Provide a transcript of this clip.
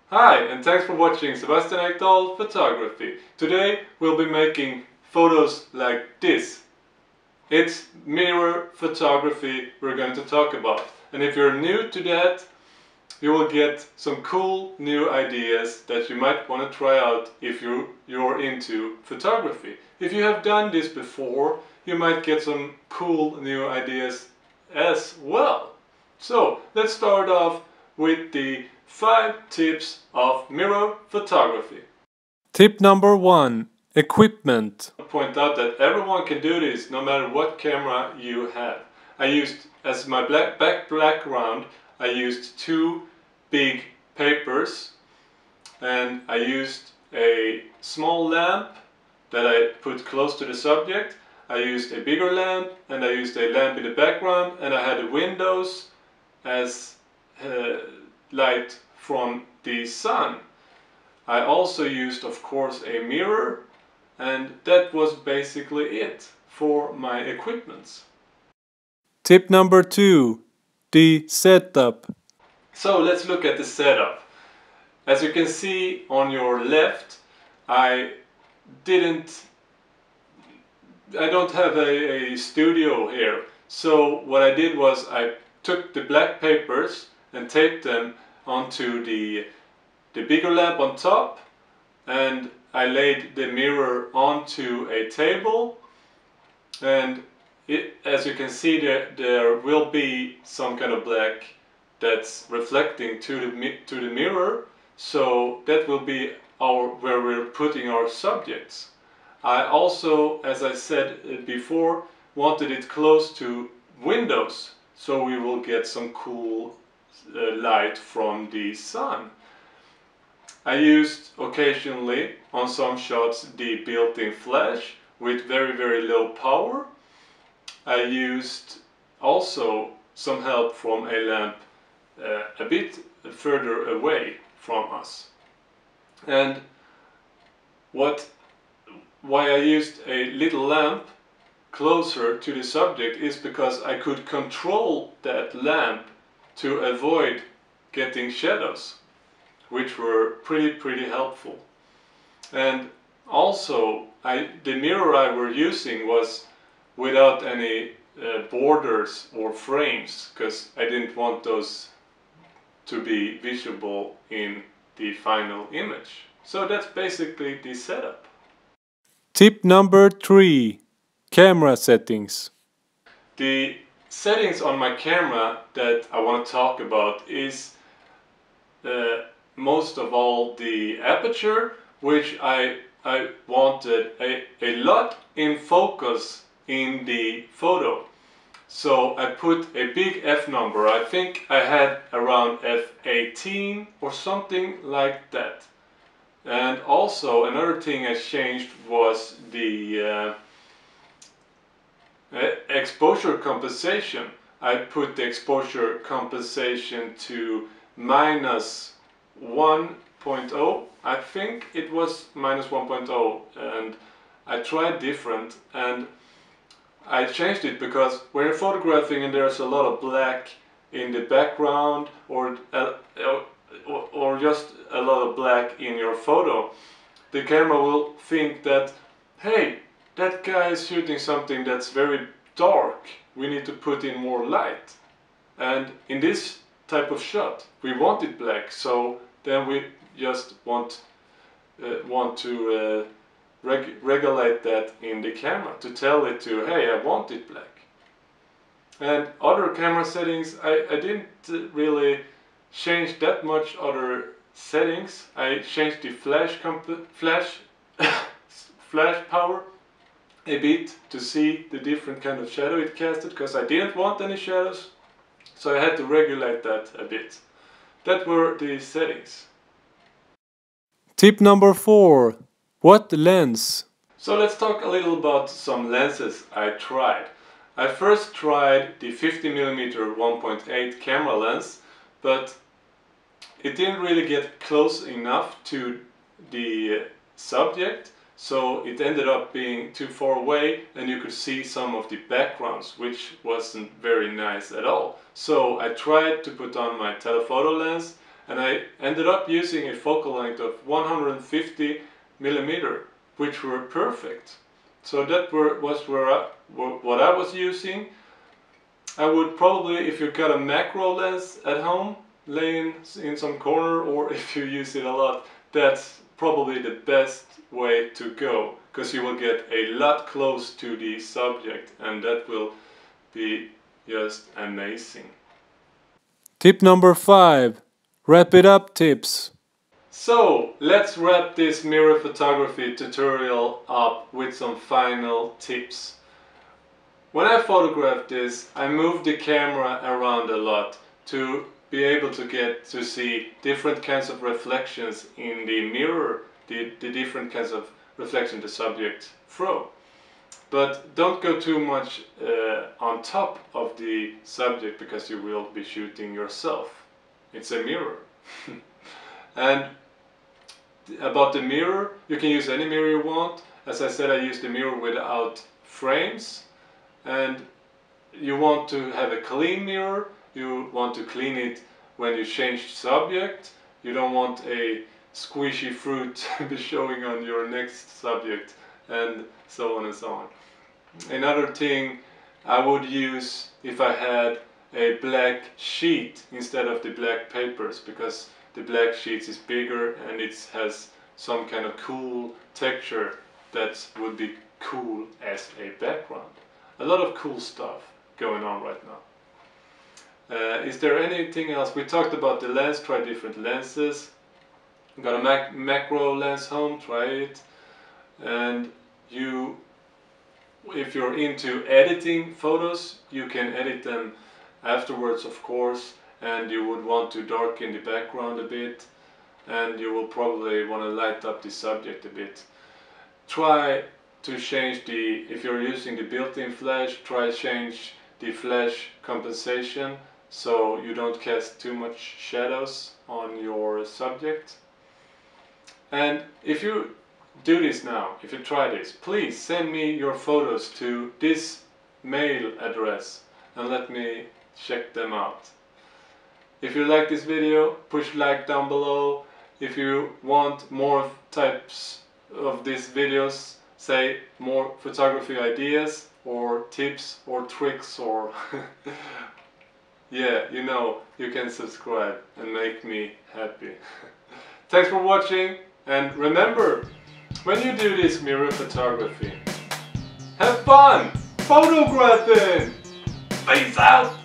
Hi, and thanks for watching Sebastianekdahl Photography. Today we'll be making photos like this. It's mirror photography we're going to talk about. And if you're new to that, you will get some cool new ideas that you might want to try out if you're into photography. If you have done this before, you might get some cool new ideas as well. So let's start off with the 5 tips of mirror photography. Tip number 1. Equipment. I point out that everyone can do this no matter what camera you have. I used, as my background, I used 2 big papers, and I used a small lamp that I put close to the subject. I used a bigger lamp, and I used a lamp in the background, and I had the windows as light from the sun. I also used, of course, a mirror, and that was basically it for my equipments. Tip number 2. The setup. So let's look at the setup. As you can see on your left, I don't have a studio here. So what I did was I took the black papers and taped them onto the bigger lamp on top, and I laid the mirror onto a table, and as you can see there will be some kind of black that's reflecting to the mirror, so that will be where we're putting our subjects. I also, as I said before, wanted it close to windows, so we will get some cool light from the sun. I used occasionally on some shots the built-in flash with very low power. I used also some help from a lamp a bit further away from us. And why I used a little lamp closer to the subject is because I could control that lamp to avoid getting shadows, which were pretty helpful. And also the mirror I were using was without any borders or frames, because I didn't want those to be visible in the final image. So that's basically the setup. Tip number 3. Camera settings. The settings on my camera that I want to talk about is most of all the aperture, which I wanted a lot in focus in the photo. So I put a big F number. I think I had around F18 or something like that. And also another thing I changed was the exposure compensation. I put the exposure compensation to minus 1.0. I think it was minus 1.0, and I tried different, and I changed it because when you're photographing and there's a lot of black in the background, or just a lot of black in your photo, the camera will think that, hey, that guy is shooting something that's very dark, we need to put in more light. And in this type of shot we want it black, so then we just want to regulate that in the camera, to tell it to, hey, I want it black. And other camera settings, I didn't really change that much other settings. I changed the flash power a bit to see the different kind of shadow it casted, because I didn't want any shadows, so I had to regulate that a bit. That were the settings. Tip number 4. What lens? So let's talk a little about some lenses I tried. I first tried the 50mm 1.8 camera lens, but it didn't really get close enough to the subject, so it ended up being too far away and you could see some of the backgrounds, which wasn't very nice at all. So I tried to put on my telephoto lens, and I ended up using a focal length of 150 millimeter, which were perfect. So that was what I was using. I would probably, if you've got a macro lens at home laying in some corner, or if you use it a lot, that's probably the best way to go, because you will get a lot close to the subject, and that will be just amazing. Tip number 5. Wrap it up tips. So let's wrap this mirror photography tutorial up with some final tips. When I photographed this, I moved the camera around a lot to be able to get to see different kinds of reflections in the mirror, the different kinds of reflection the subject throw. But don't go too much on top of the subject, because you will be shooting yourself. It's a mirror. And about the mirror, you can use any mirror you want. As I said, I use the mirror without frames. And you want to have a clean mirror. You want to clean it when you change subject. You don't want a squishy fruit be showing on your next subject, and so on and so on. Another thing I would use if I had a black sheet instead of the black papers, because the black sheet is bigger and it has some kind of cool texture that would be cool as a background. A lot of cool stuff going on right now. Is there anything else? We talked about the lens, try different lenses. Got a macro lens home, try it. And if you're into editing photos, you can edit them afterwards, of course, and you would want to darken the background a bit, and you will probably want to light up the subject a bit. Try to change if you're using the built-in flash, try change the flash compensation so you don't cast too much shadows on your subject. And if you do this now, if you try this, please send me your photos to this mail address and let me check them out. If you like this video, push like down below. If you want more types of these videos, say more photography ideas or tips or tricks, or yeah, you know, you can subscribe and make me happy. Thanks for watching, and remember, when you do this mirror photography, have fun photographing! Peace out!